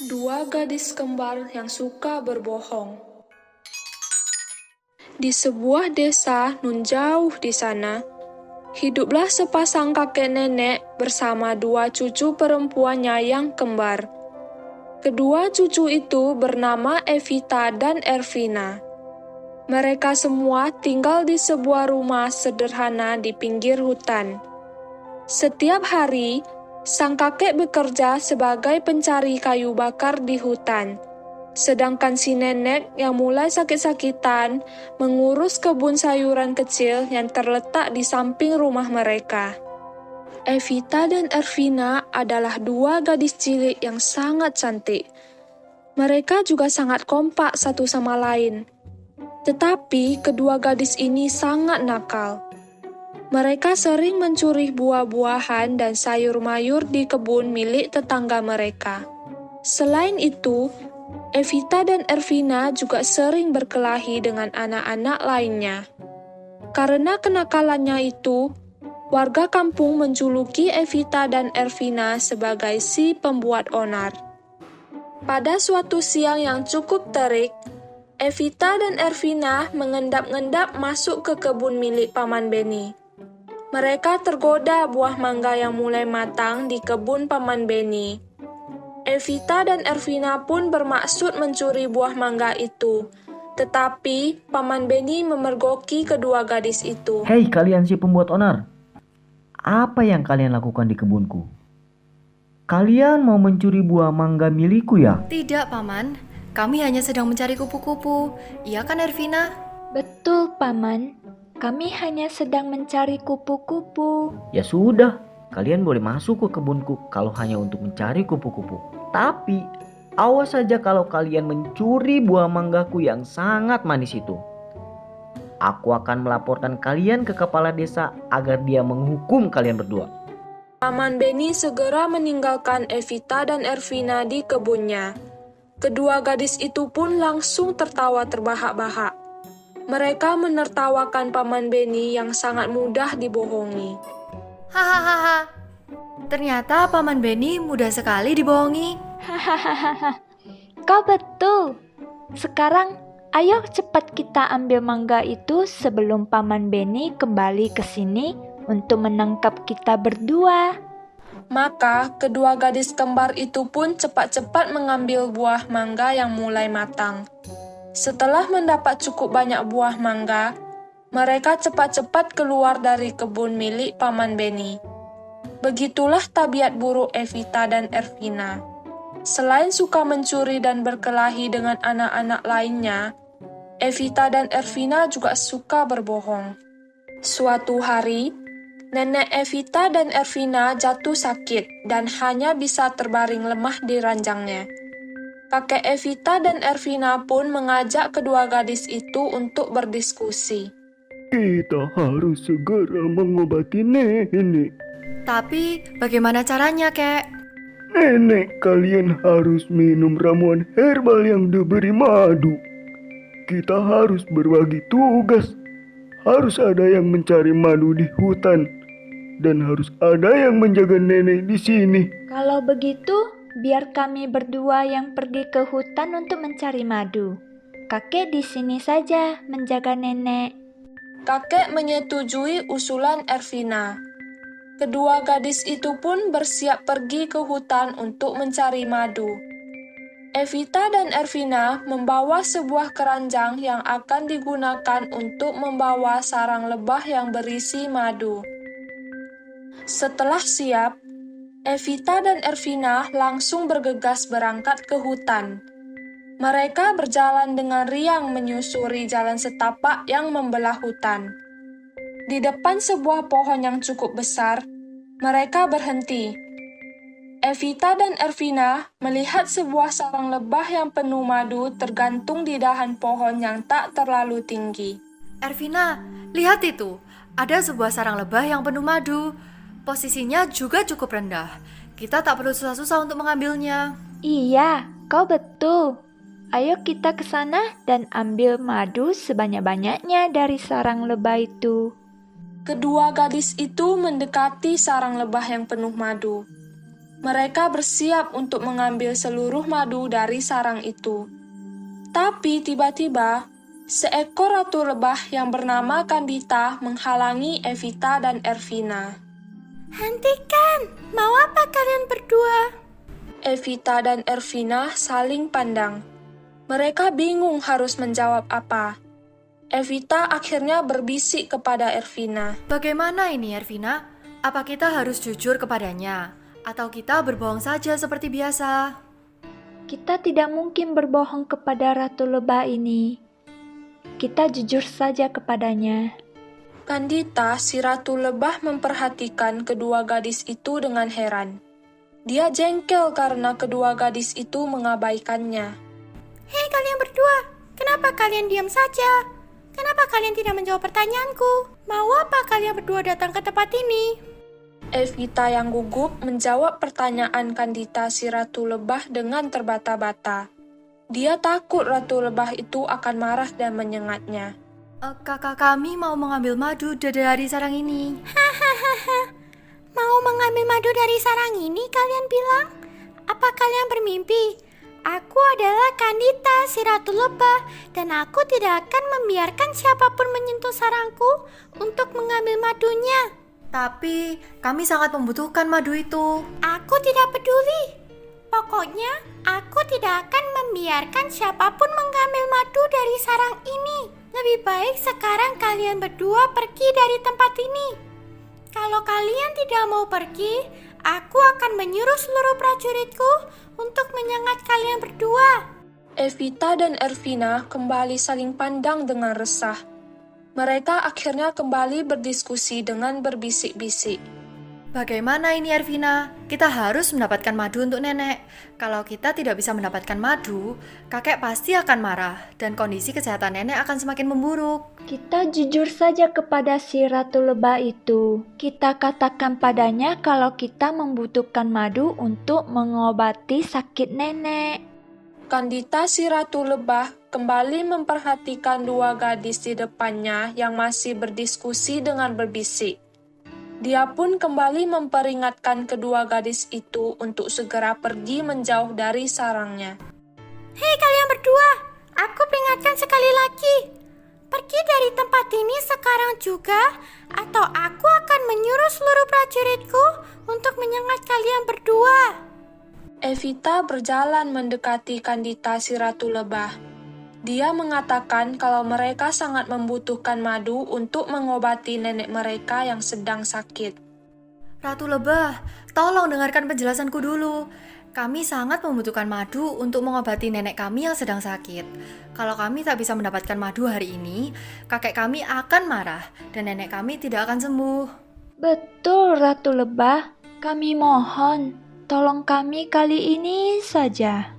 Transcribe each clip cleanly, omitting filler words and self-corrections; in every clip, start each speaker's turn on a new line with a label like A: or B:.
A: Dua gadis kembar yang suka berbohong. Di sebuah desa nun jauh di sana, hiduplah sepasang kakek nenek bersama dua cucu perempuannya yang kembar. Kedua cucu itu bernama Evita dan Ervina. Mereka semua tinggal di sebuah rumah sederhana di pinggir hutan. Setiap hari, sang kakek bekerja sebagai pencari kayu bakar di hutan. Sedangkan si nenek yang mulai sakit-sakitan mengurus kebun sayuran kecil yang terletak di samping rumah mereka. Evita dan Ervina adalah dua gadis cilik yang sangat cantik. Mereka juga sangat kompak satu sama lain. Tetapi kedua gadis ini sangat nakal. Mereka sering mencuri buah-buahan dan sayur-mayur di kebun milik tetangga mereka. Selain itu, Evita dan Ervina juga sering berkelahi dengan anak-anak lainnya. Karena kenakalannya itu, warga kampung menjuluki Evita dan Ervina sebagai si pembuat onar. Pada suatu siang yang cukup terik, Evita dan Ervina mengendap-endap masuk ke kebun milik Paman Beni. Mereka tergoda buah mangga yang mulai matang di kebun Paman Beni. Evita dan Ervina pun bermaksud mencuri buah mangga itu. Tetapi Paman Beni memergoki kedua gadis itu.
B: Hei kalian si pembuat onar, apa yang kalian lakukan di kebunku? Kalian mau mencuri buah mangga milikku ya?
C: Tidak, Paman. Kami hanya sedang mencari kupu-kupu. Iya kan, Ervina?
D: Betul, Paman. Kami hanya sedang mencari kupu-kupu.
B: Ya sudah, kalian boleh masuk ke kebunku kalau hanya untuk mencari kupu-kupu. Tapi, awas saja kalau kalian mencuri buah manggaku yang sangat manis itu. Aku akan melaporkan kalian ke kepala desa agar dia menghukum kalian berdua.
A: Paman Beni segera meninggalkan Evita dan Ervina di kebunnya. Kedua gadis itu pun langsung tertawa terbahak-bahak. Mereka menertawakan Paman Beni yang sangat mudah dibohongi.
C: Hahaha. Ternyata Paman Beni mudah sekali dibohongi.
D: Hahaha. Kau betul. Sekarang, ayo cepat kita ambil mangga itu sebelum Paman Beni kembali ke sini untuk menangkap kita berdua.
A: Maka kedua gadis kembar itu pun cepat-cepat mengambil buah mangga yang mulai matang. Setelah mendapat cukup banyak buah mangga, mereka cepat-cepat keluar dari kebun milik Paman Beni. Begitulah tabiat buruk Evita dan Ervina. Selain suka mencuri dan berkelahi dengan anak-anak lainnya, Evita dan Ervina juga suka berbohong. Suatu hari, nenek Evita dan Ervina jatuh sakit dan hanya bisa terbaring lemah di ranjangnya. Kakek Evita dan Ervina pun mengajak kedua gadis itu untuk berdiskusi.
E: Kita harus segera mengobati nenek.
C: Tapi bagaimana caranya, Kek?
E: Nenek kalian harus minum ramuan herbal yang diberi madu. Kita harus berbagi tugas. Harus ada yang mencari madu di hutan. Dan harus ada yang menjaga nenek di sini.
D: Kalau begitu, biar kami berdua yang pergi ke hutan untuk mencari madu. Kakek di sini saja menjaga nenek.
A: Kakek menyetujui usulan Ervina. Kedua gadis itu pun bersiap pergi ke hutan untuk mencari madu. Evita dan Ervina membawa sebuah keranjang yang akan digunakan untuk membawa sarang lebah yang berisi madu. Setelah siap, Evita dan Ervina langsung bergegas berangkat ke hutan. Mereka berjalan dengan riang menyusuri jalan setapak yang membelah hutan. Di depan sebuah pohon yang cukup besar, mereka berhenti. Evita dan Ervina melihat sebuah sarang lebah yang penuh madu tergantung di dahan pohon yang tak terlalu tinggi.
C: Ervina, lihat itu. Ada sebuah sarang lebah yang penuh madu. Posisinya juga cukup rendah. Kita tak perlu susah-susah untuk mengambilnya.
D: Iya, kau betul. Ayo kita ke sana dan ambil madu sebanyak-banyaknya dari sarang lebah itu.
A: Kedua gadis itu mendekati sarang lebah yang penuh madu. Mereka bersiap untuk mengambil seluruh madu dari sarang itu. Tapi tiba-tiba, seekor ratu lebah yang bernama Kandita menghalangi Evita dan Ervina.
F: Hentikan! Mau apa kalian berdua?
A: Evita dan Ervina saling pandang. Mereka bingung harus menjawab apa. Evita akhirnya berbisik kepada Ervina.
C: Bagaimana ini, Ervina? Apa kita harus jujur kepadanya? Atau kita berbohong saja seperti biasa?
D: Kita tidak mungkin berbohong kepada Ratu Lebah ini. Kita jujur saja kepadanya.
A: Kandita, si Ratu Lebah memperhatikan kedua gadis itu dengan heran. Dia jengkel karena kedua gadis itu mengabaikannya.
F: Hei kalian berdua, kenapa kalian diam saja? Kenapa kalian tidak menjawab pertanyaanku? Mau apa kalian berdua datang ke tempat ini?
A: Evita yang gugup menjawab pertanyaan Kandita si Ratu Lebah dengan terbata-bata. Dia takut Ratu Lebah itu akan marah dan menyengatnya.
C: Kakak kami mau mengambil madu dari sarang ini.
F: Mau mengambil madu dari sarang ini kalian bilang? Apa kalian bermimpi? Aku adalah Kandita si Ratu Lebah dan aku tidak akan membiarkan siapapun menyentuh sarangku untuk mengambil madunya.
C: Tapi kami sangat membutuhkan madu itu.
F: Aku tidak peduli. Pokoknya aku tidak akan membiarkan siapapun mengambil madu dari sarang ini. Lebih baik sekarang kalian berdua pergi dari tempat ini. Kalau kalian tidak mau pergi, aku akan menyuruh seluruh prajuritku untuk menyengat kalian berdua.
A: Evita dan Ervina kembali saling pandang dengan resah. Mereka akhirnya kembali berdiskusi dengan berbisik-bisik.
C: Bagaimana ini, Ervina? Kita harus mendapatkan madu untuk nenek. Kalau kita tidak bisa mendapatkan madu, kakek pasti akan marah dan kondisi kesehatan nenek akan semakin memburuk.
D: Kita jujur saja kepada si Ratu Lebah itu. Kita katakan padanya kalau kita membutuhkan madu untuk mengobati sakit nenek.
A: Kandita si Ratu Lebah kembali memperhatikan dua gadis di depannya yang masih berdiskusi dengan berbisik. Dia pun kembali memperingatkan kedua gadis itu untuk segera pergi menjauh dari sarangnya.
F: Hei kalian berdua, aku peringatkan sekali lagi. Pergi dari tempat ini sekarang juga, atau aku akan menyuruh seluruh prajuritku untuk menyengat kalian berdua.
A: Evita berjalan mendekati Kandita si Ratu Lebah. Dia mengatakan kalau mereka sangat membutuhkan madu untuk mengobati nenek mereka yang sedang sakit.
C: Ratu Lebah, tolong dengarkan penjelasanku dulu. Kami sangat membutuhkan madu untuk mengobati nenek kami yang sedang sakit. Kalau kami tak bisa mendapatkan madu hari ini, kakek kami akan marah dan nenek kami tidak akan sembuh.
D: Betul, Ratu Lebah. Kami mohon, tolong kami kali ini saja.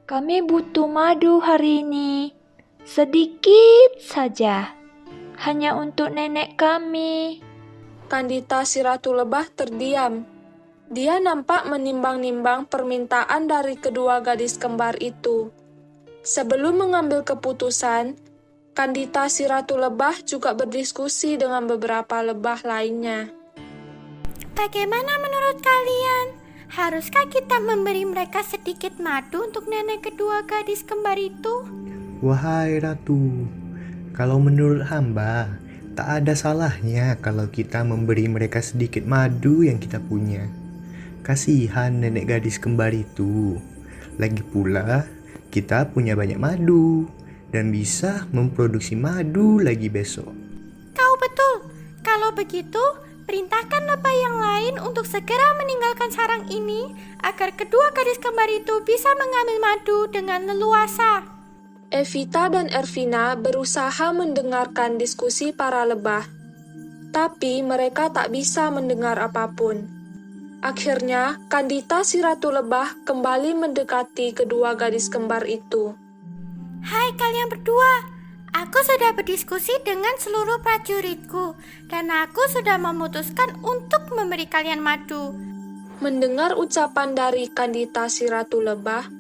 D: Kami butuh madu hari ini. Sedikit saja. Hanya untuk nenek kami.
A: Kandita si Ratu Lebah terdiam. Dia nampak menimbang-nimbang permintaan dari kedua gadis kembar itu. Sebelum mengambil keputusan, Kandita si Ratu Lebah juga berdiskusi dengan beberapa lebah lainnya.
F: Bagaimana menurut kalian? Haruskah kita memberi mereka sedikit madu untuk nenek kedua gadis kembar itu?
G: Wahai Ratu, kalau menurut hamba, tak ada salahnya kalau kita memberi mereka sedikit madu yang kita punya. Kasihan nenek gadis kembar itu. Lagi pula, kita punya banyak madu dan bisa memproduksi madu lagi besok.
F: Kau betul. Kalau begitu, perintahkan lebah yang lain untuk segera meninggalkan sarang ini agar kedua gadis kembar itu bisa mengambil madu dengan leluasa.
A: Evita dan Ervina berusaha mendengarkan diskusi para lebah, tapi mereka tak bisa mendengar apapun. Akhirnya, Kandita si Ratu Lebah kembali mendekati kedua gadis kembar itu.
F: Hai kalian berdua, aku sudah berdiskusi dengan seluruh prajuritku dan aku sudah memutuskan untuk memberi kalian madu.
A: Mendengar ucapan dari Kandita si Ratu Lebah,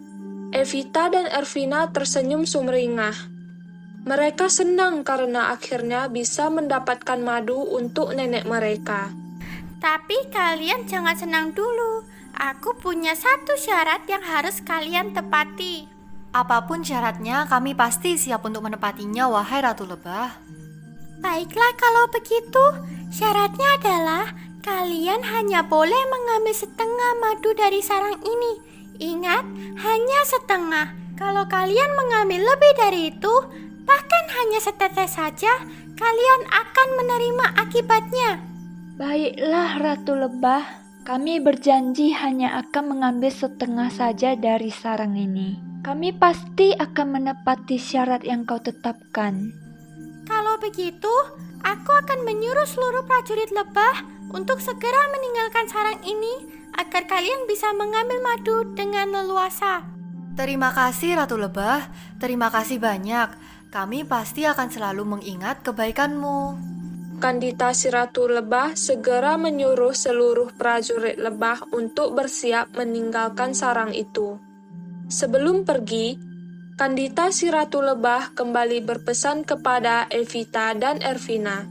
A: Evita dan Ervina tersenyum sumringah. Mereka senang karena akhirnya bisa mendapatkan madu untuk nenek mereka.
F: Tapi kalian jangan senang dulu. Aku punya satu syarat yang harus kalian tepati.
C: Apapun syaratnya, kami pasti siap untuk menepatinya, wahai Ratu Lebah.
F: Baiklah kalau begitu, syaratnya adalah kalian hanya boleh mengambil setengah madu dari sarang ini. Ingat, hanya setengah. Kalau kalian mengambil lebih dari itu, bahkan hanya setetes saja, kalian akan menerima akibatnya.
D: Baiklah Ratu Lebah, kami berjanji hanya akan mengambil setengah saja dari sarang ini. Kami pasti akan menepati syarat yang kau tetapkan.
F: Kalau begitu, aku akan menyuruh seluruh prajurit lebah untuk segera meninggalkan sarang ini agar kalian bisa mengambil madu dengan leluasa.
C: Terima kasih Ratu Lebah, terima kasih banyak. Kami pasti akan selalu mengingat kebaikanmu.
A: Kandita si Ratu Lebah segera menyuruh seluruh prajurit lebah untuk bersiap meninggalkan sarang itu. Sebelum pergi, Kandita si Ratu Lebah kembali berpesan kepada Evita dan Ervina.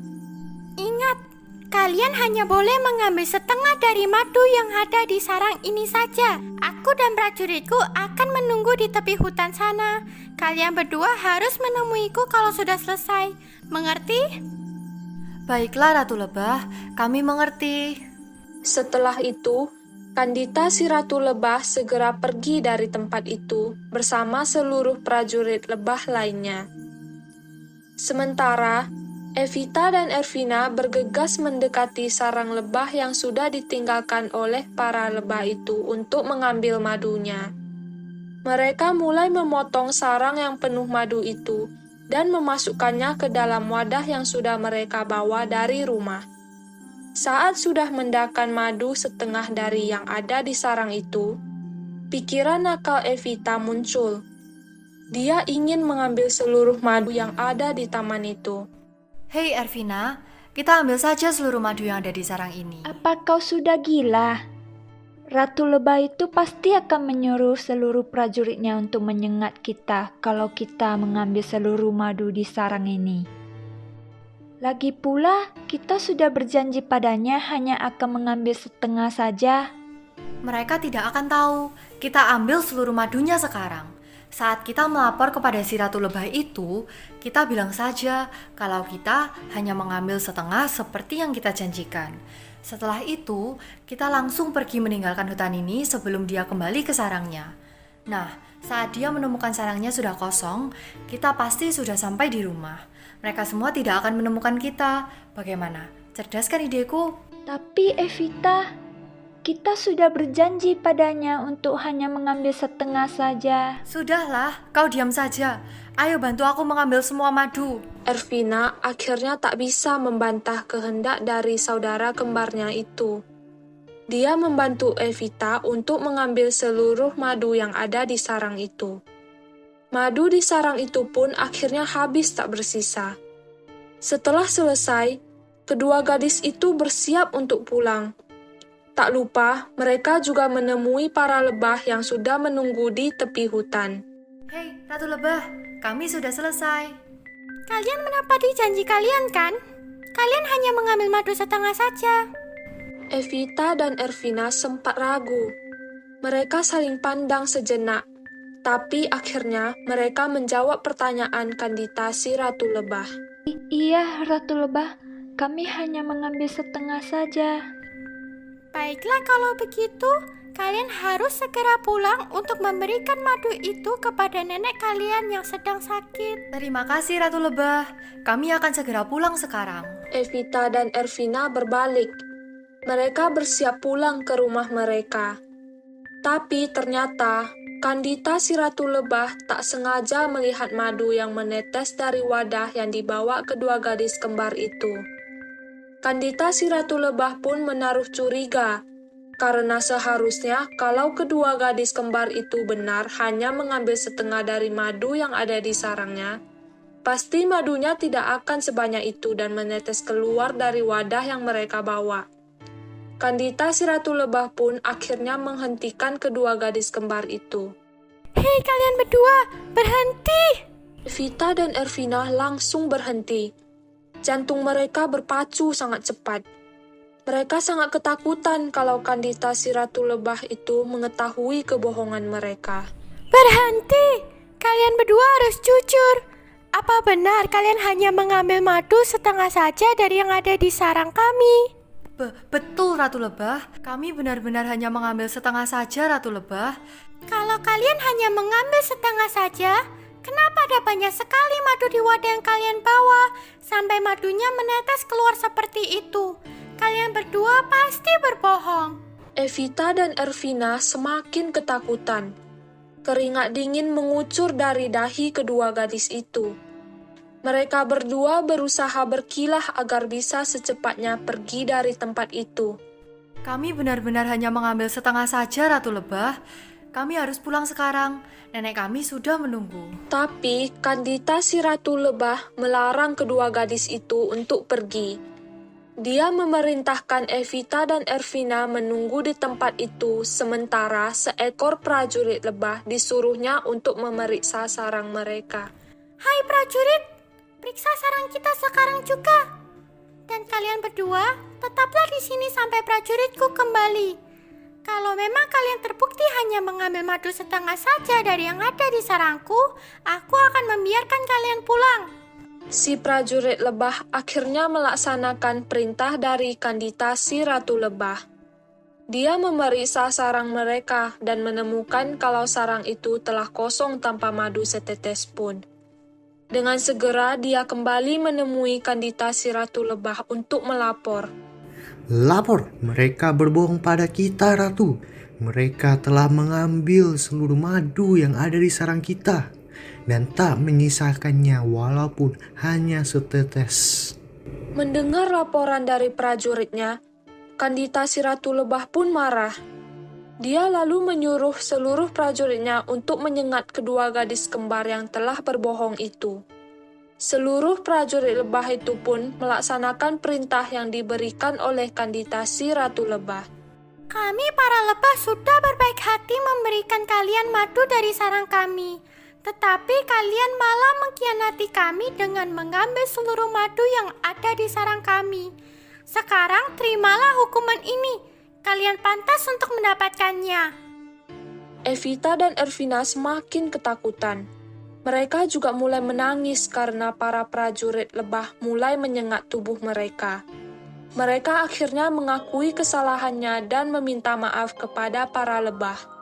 F: Ingat, kalian hanya boleh mengambil setengah dari madu yang ada di sarang ini saja. Aku dan prajuritku akan menunggu di tepi hutan sana. Kalian berdua harus menemuiku kalau sudah selesai. Mengerti?
C: Baiklah Ratu Lebah, kami mengerti.
A: Setelah itu, Kandita si Ratu Lebah segera pergi dari tempat itu bersama seluruh prajurit lebah lainnya. Sementara, Evita dan Ervina bergegas mendekati sarang lebah yang sudah ditinggalkan oleh para lebah itu untuk mengambil madunya. Mereka mulai memotong sarang yang penuh madu itu dan memasukkannya ke dalam wadah yang sudah mereka bawa dari rumah. Saat sudah mendakan madu setengah dari yang ada di sarang itu, pikiran nakal Evita muncul. Dia ingin mengambil seluruh madu yang ada di taman itu.
C: Hei Ervina, kita ambil saja seluruh madu yang ada di sarang ini.
D: Apa kau sudah gila? Ratu Lebah itu pasti akan menyuruh seluruh prajuritnya untuk menyengat kita kalau kita mengambil seluruh madu di sarang ini. Lagi pula, kita sudah berjanji padanya hanya akan mengambil setengah saja.
C: Mereka tidak akan tahu, kita ambil seluruh madunya sekarang. Saat kita melapor kepada si Ratu Lebah itu, kita bilang saja kalau kita hanya mengambil setengah seperti yang kita janjikan. Setelah itu, kita langsung pergi meninggalkan hutan ini sebelum dia kembali ke sarangnya. Nah, saat dia menemukan sarangnya sudah kosong, kita pasti sudah sampai di rumah. Mereka semua tidak akan menemukan kita. Bagaimana? Cerdas kan ideku?
D: Tapi Evita, kita sudah berjanji padanya untuk hanya mengambil setengah saja.
C: Sudahlah, kau diam saja. Ayo bantu aku mengambil semua madu.
A: Ervina akhirnya tak bisa membantah kehendak dari saudara kembarnya itu. Dia membantu Evita untuk mengambil seluruh madu yang ada di sarang itu. Madu di sarang itu pun akhirnya habis tak bersisa. Setelah selesai, kedua gadis itu bersiap untuk pulang. Tak lupa, mereka juga menemui para lebah yang sudah menunggu di tepi hutan.
C: Hei, Ratu Lebah, kami sudah selesai.
F: Kalian menepati janji kalian kan? Kalian hanya mengambil madu setengah saja.
A: Evita dan Ervina sempat ragu. Mereka saling pandang sejenak, tapi akhirnya mereka menjawab pertanyaan Kandita si Ratu Lebah.
D: Iya, Ratu Lebah, kami hanya mengambil setengah saja.
F: Baiklah kalau begitu, kalian harus segera pulang untuk memberikan madu itu kepada nenek kalian yang sedang sakit.
C: Terima kasih Ratu Lebah, kami akan segera pulang sekarang.
A: Evita dan Ervina berbalik. Mereka bersiap pulang ke rumah mereka. Tapi ternyata Kandita si Ratu Lebah tak sengaja melihat madu yang menetes dari wadah yang dibawa kedua gadis kembar itu. Kandita si Ratu Lebah pun menaruh curiga, karena seharusnya kalau kedua gadis kembar itu benar hanya mengambil setengah dari madu yang ada di sarangnya, pasti madunya tidak akan sebanyak itu dan menetes keluar dari wadah yang mereka bawa. Kandita si Ratu Lebah pun akhirnya menghentikan kedua gadis kembar itu.
F: Hei kalian berdua, berhenti!
A: Evita dan Ervina langsung berhenti. Jantung mereka berpacu sangat cepat. Mereka sangat ketakutan kalau Kandita si Ratu Lebah itu mengetahui kebohongan mereka.
F: Berhenti! Kalian berdua harus jujur. Apa benar kalian hanya mengambil madu setengah saja dari yang ada di sarang kami?
C: Betul, Ratu Lebah. Kami benar-benar hanya mengambil setengah saja, Ratu Lebah.
F: Kalau kalian hanya mengambil setengah saja, kenapa ada banyak sekali madu di wadah yang kalian bawa sampai madunya menetes keluar seperti itu? Kalian berdua pasti berbohong.
A: Evita dan Ervina semakin ketakutan. Keringat dingin mengucur dari dahi kedua gadis itu. Mereka berdua berusaha berkilah agar bisa secepatnya pergi dari tempat itu.
C: Kami benar-benar hanya mengambil setengah saja, Ratu Lebah. Kami harus pulang sekarang. Nenek kami sudah menunggu.
A: Tapi Kandita si Ratu Lebah melarang kedua gadis itu untuk pergi. Dia memerintahkan Evita dan Ervina menunggu di tempat itu sementara seekor prajurit lebah disuruhnya untuk memeriksa sarang mereka.
F: Hai prajurit, periksa sarang kita sekarang juga. Dan kalian berdua tetaplah di sini sampai prajuritku kembali. Kalau memang kalian terbukti hanya mengambil madu setengah saja dari yang ada di sarangku, aku akan membiarkan kalian pulang.
A: Si prajurit lebah akhirnya melaksanakan perintah dari Kandita si Ratu Lebah. Dia memeriksa sarang mereka dan menemukan kalau sarang itu telah kosong tanpa madu setetes pun. Dengan segera dia kembali menemui Kandita si Ratu Lebah untuk melapor.
G: Lapor, mereka berbohong pada kita, Ratu. Mereka telah mengambil seluruh madu yang ada di sarang kita dan tak menyisakannya walaupun hanya setetes.
A: Mendengar laporan dari prajuritnya, Kandita si Ratu Lebah pun marah. Dia lalu menyuruh seluruh prajuritnya untuk menyengat kedua gadis kembar yang telah berbohong itu. Seluruh prajurit lebah itu pun melaksanakan perintah yang diberikan oleh Kandita si Ratu Lebah.
F: Kami para lebah sudah berbaik hati memberikan kalian madu dari sarang kami. Tetapi kalian malah mengkhianati kami dengan mengambil seluruh madu yang ada di sarang kami. Sekarang terimalah hukuman ini. Kalian pantas untuk mendapatkannya.
A: Evita dan Ervina semakin ketakutan. Mereka juga mulai menangis karena para prajurit lebah mulai menyengat tubuh mereka. Mereka akhirnya mengakui kesalahannya dan meminta maaf kepada para lebah.